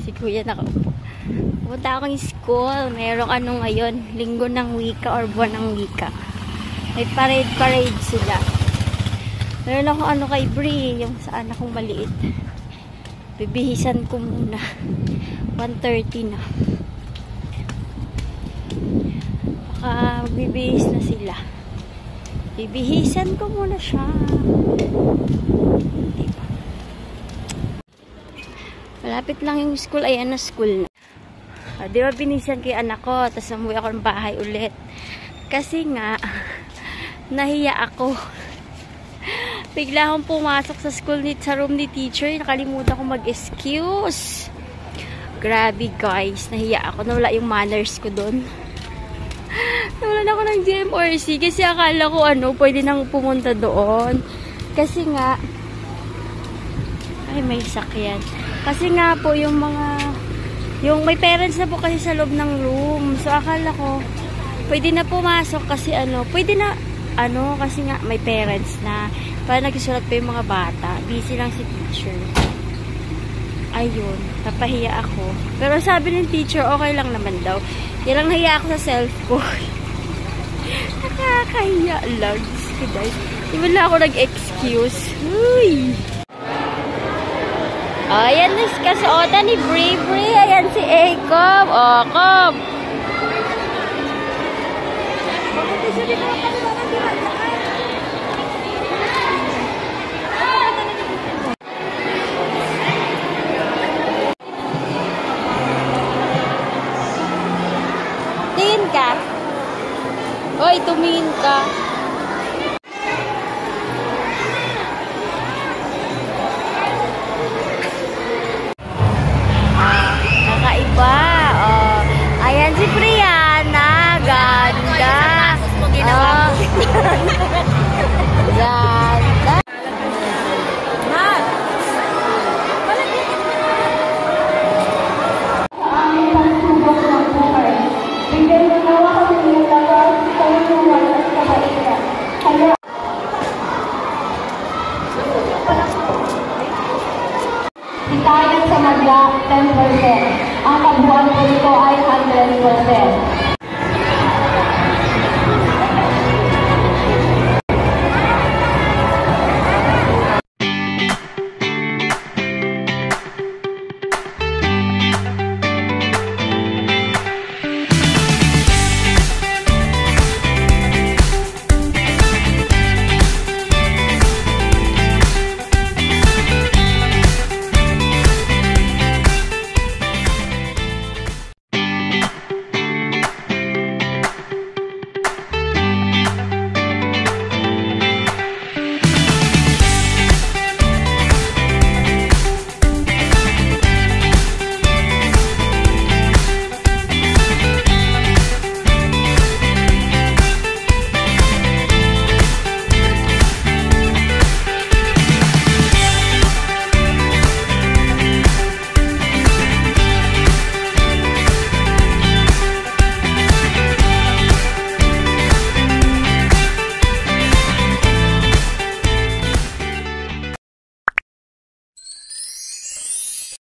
Si kuya nakaupo. Pupunta akong school. Merong ano ngayon, linggo ng wika or buwan ng wika. May parade sila. Meron akong ano kay Brie, yung sa anak kong maliit. Bibihisan ko muna. 1:30 na. Baka magbibihis na sila. Bibihisan ko muna siya. Diba? Malapit lang yung school. Ayan na school na. Di ba binisan kay anak ko, tapos namuwi ako ng bahay ulit. Kasi nga, nahiya ako. Bigla akong pumasok sa school sa room ni teacher, nakalimutan ko mag-excuse. Grabe guys, nahiya ako. Nawala yung manners ko doon. Nawala ako ng GMRC kasi akala ko pwede nang pumunta doon. Kasi nga, ay may sakyan. Kasi nga po yung may parents na po kasi sa loob ng room. So, akala ko, pwede na pumasok kasi pwede na, kasi nga may parents na. Para nagsusulat pa yung mga bata. Busy lang si teacher. Ayun, napahiya ako. Pero sabi ng teacher, okay lang naman daw. Kailang nahiya ako sa self ko. Nakakahiya lang. Di ba lang ako nag-excuse? Uy! Ayan na kasuotan ni Brie. Ayan si Acob. O, Cob. Tingin ka. Oy, tumingin ka.